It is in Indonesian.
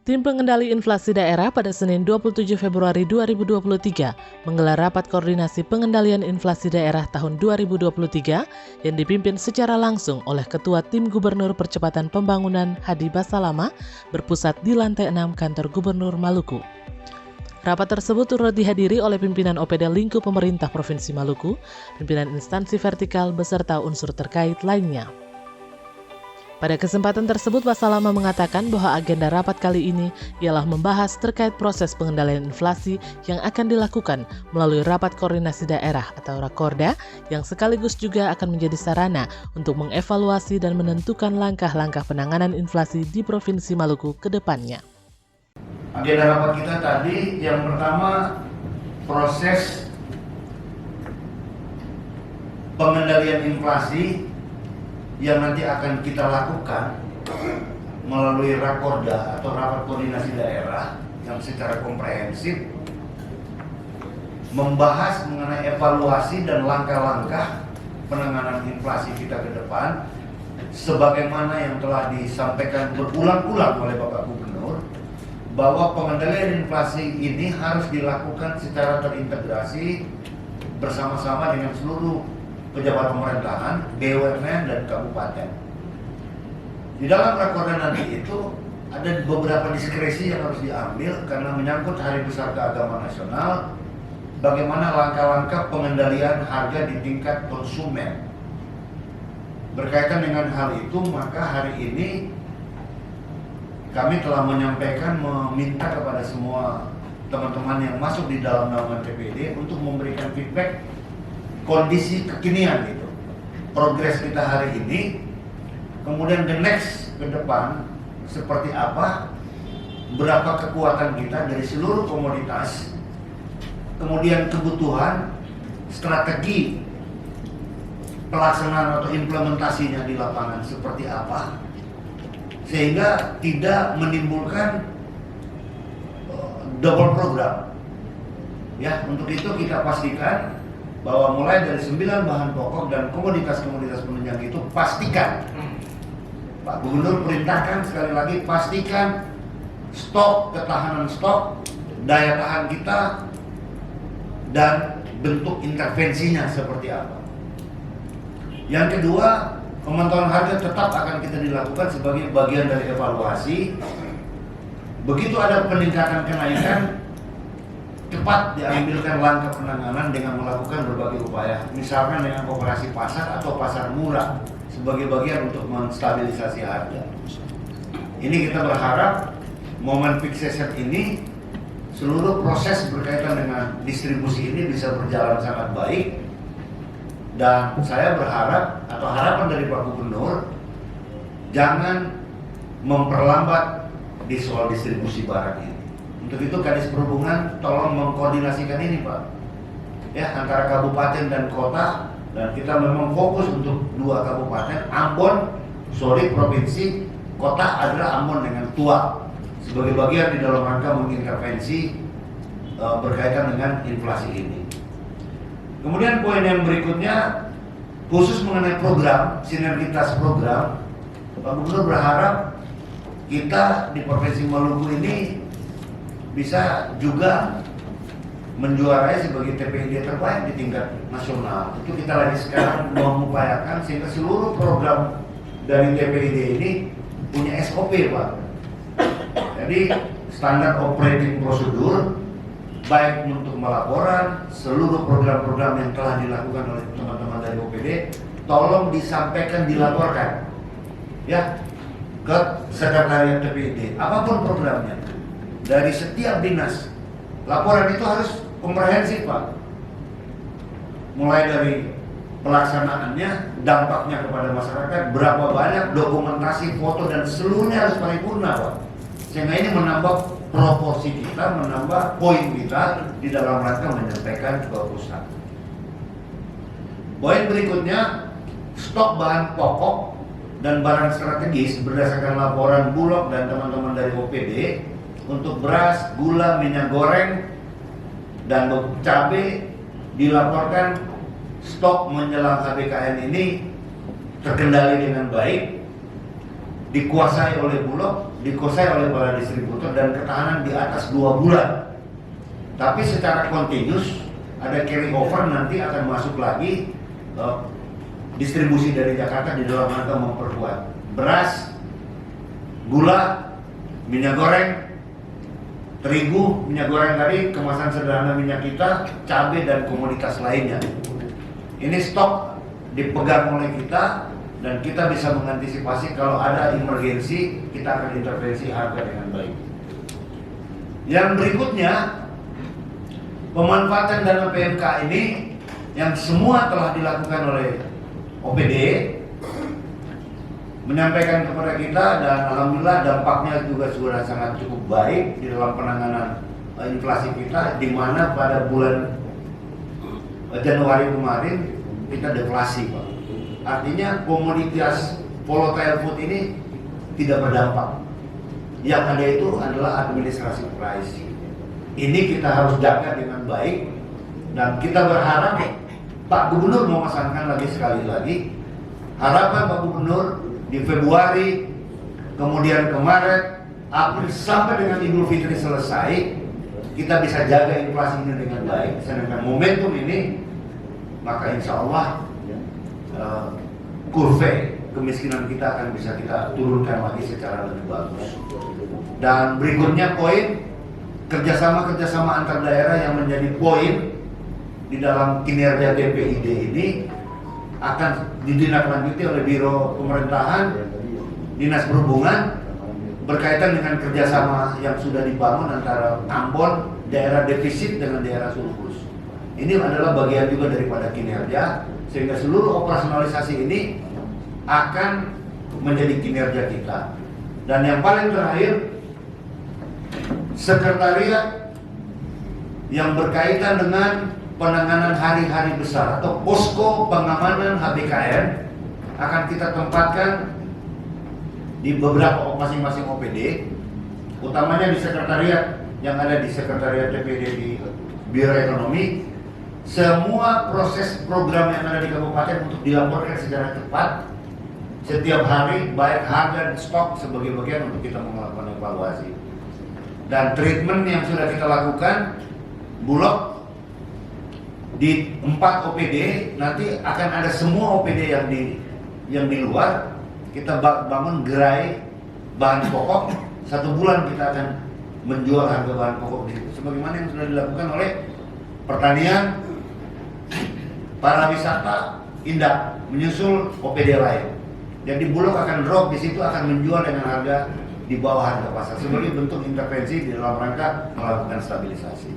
Tim Pengendali Inflasi Daerah pada Senin 27 Februari 2023 menggelar rapat koordinasi pengendalian inflasi daerah tahun 2023 yang dipimpin secara langsung oleh Ketua Tim Gubernur Percepatan Pembangunan Hadi Basalama berpusat di lantai 6 Kantor Gubernur Maluku. Rapat tersebut turut dihadiri oleh pimpinan OPD lingkup pemerintah Provinsi Maluku, pimpinan instansi vertikal beserta unsur terkait lainnya. Pada kesempatan tersebut, Basalama mengatakan bahwa agenda rapat kali ini ialah membahas terkait proses pengendalian inflasi yang akan dilakukan melalui Rapat Koordinasi Daerah atau Rakorda yang sekaligus juga akan menjadi sarana untuk mengevaluasi dan menentukan langkah-langkah penanganan inflasi di Provinsi Maluku ke depannya. Agenda rapat kita tadi yang pertama proses pengendalian inflasi yang nanti akan kita lakukan melalui Rakorda atau Rapat Koordinasi Daerah yang secara komprehensif membahas mengenai evaluasi dan langkah-langkah penanganan inflasi kita ke depan sebagaimana yang telah disampaikan berulang-ulang oleh Bapak Gubernur bahwa pengendalian inflasi ini harus dilakukan secara terintegrasi bersama-sama dengan seluruh pejabat pemerintahan, BUMN dan kabupaten. Di dalam rakorda nanti itu ada beberapa diskresi yang harus diambil karena menyangkut Hari Besar Keagamaan Nasional, bagaimana langkah-langkah pengendalian harga di tingkat konsumen. Berkaitan dengan hal itu, maka hari ini kami telah menyampaikan meminta kepada semua teman-teman yang masuk di dalam naungan TPD untuk memberikan feedback kondisi kekinian gitu, progres kita hari ini, kemudian the next ke depan seperti apa, berapa kekuatan kita dari seluruh komoditas, kemudian kebutuhan, strategi pelaksanaan atau implementasinya di lapangan seperti apa, sehingga tidak menimbulkan double program. Ya, untuk itu kita pastikan bahwa mulai dari 9 bahan pokok dan komoditas-komoditas penunjang itu pastikan, Pak Gubernur perintahkan sekali lagi, pastikan stok, ketahanan stok, daya tahan kita, dan bentuk intervensinya seperti apa. Yang kedua, pemantauan harga tetap akan kita dilakukan sebagai bagian dari evaluasi. Begitu ada peningkatan kenaikan, cepat diambilkan langkah penanganan dengan melakukan berbagai upaya, misalkan dengan operasi pasar atau pasar murah sebagai bagian untuk menstabilisasi harga. Ini kita berharap momen peak season ini seluruh proses berkaitan dengan distribusi ini bisa berjalan sangat baik, dan saya berharap atau harapan dari Pak Gubernur jangan memperlambat di soal distribusi barang ini. Untuk itu Kadis Perhubungan tolong mengkoordinasikan ini, Pak, ya, antara kabupaten dan kota, dan kita memang fokus untuk 2 kabupaten, provinsi, kota adalah Ambon dengan Tua, sebagai bagian di dalam rangka mengintervensi berkaitan dengan inflasi ini. Kemudian poin yang berikutnya khusus mengenai program, sinergitas program, Pak Gubernur berharap kita di Provinsi Maluku ini bisa juga menjuarai sebagai TPID terbaik di tingkat nasional. Itu kita lagi sekarang mengupayakan sehingga seluruh program dari TPID ini punya SOP, Pak. Jadi standar operating prosedur baik untuk melaporan seluruh program-program yang telah dilakukan oleh teman-teman dari OPD, tolong disampaikan, dilaporkan ya ke sekretariat TPID apapun programnya. Dari setiap dinas, laporan itu harus komprehensif, Pak. Mulai dari pelaksanaannya, dampaknya kepada masyarakat, berapa banyak, dokumentasi, foto, dan seluruhnya harus paripurna, Pak. Sehingga ini menambah proporsi kita, menambah poin kita di dalam rangka menyampaikan ke pusat. Poin berikutnya, stok bahan pokok dan barang strategis berdasarkan laporan Bulog dan teman-teman dari OPD untuk beras, gula, minyak goreng, dan cabai dilaporkan stok menjelang HBKN ini terkendali dengan baik. dikuasai oleh Bulog, dikuasai oleh para distributor, dan ketahanan di atas 2 bulan. Tapi secara kontinus ada carry over, nanti akan masuk lagi distribusi dari Jakarta di dalam rangka memperkuat beras, gula, minyak goreng, terigu, minyak goreng tadi, kemasan sederhana minyak kita, cabai, dan komoditas lainnya. Ini stok dipegang oleh kita, dan kita bisa mengantisipasi kalau ada emergensi, kita akan intervensi harga dengan baik. Yang berikutnya, pemanfaatan dana PMK ini yang semua telah dilakukan oleh OPD, menyampaikan kepada kita, dan alhamdulillah dampaknya juga sudah sangat cukup baik di dalam penanganan inflasi kita, di mana pada bulan Januari kemarin kita deflasi, Pak. Artinya komoditas volatile food ini tidak berdampak. Yang ada itu adalah administrasi price. Ini kita harus jaga dengan baik, dan kita berharap Pak Gubernur memesankan lagi sekali lagi, harapan Pak Gubernur di Februari, kemudian ke Maret, April, sampai dengan Idul Fitri selesai, kita bisa jaga inflasi ini dengan baik. Sedangkan momentum ini, maka insya Allah kurve kemiskinan kita akan bisa kita turunkan lagi secara lebih bagus. Dan berikutnya poin kerjasama antar daerah yang menjadi poin di dalam kinerja DPID ini akan ditindaklanjuti oleh Biro Pemerintahan, Dinas Perhubungan, berkaitan dengan kerjasama yang sudah dibangun antara Ambon, daerah defisit, dengan daerah surplus. Ini adalah bagian juga daripada kinerja, sehingga seluruh operasionalisasi ini akan menjadi kinerja kita. Dan yang paling terakhir, sekretariat yang berkaitan dengan penanganan hari-hari besar atau posko pengamanan HBKN akan kita tempatkan di beberapa masing-masing OPD, utamanya di sekretariat yang ada di sekretariat DPD di Biro Ekonomi. Semua proses program yang ada di kabupaten untuk dilaporkan secara cepat setiap hari, baik harga dan stok sebagai bagian untuk kita melakukan evaluasi. Dan treatment yang sudah kita lakukan, Bulog di 4 OPD, nanti akan ada semua OPD yang di luar, kita bangun gerai bahan pokok. 1 bulan kita akan menjual harga bahan pokok di situ, sebagaimana yang sudah dilakukan oleh pertanian, para wisata, Indah, menyusul OPD lain. Jadi Bulog akan drop di situ, akan menjual dengan harga di bawah harga pasar sebagai bentuk intervensi di dalam rangka melakukan stabilisasi.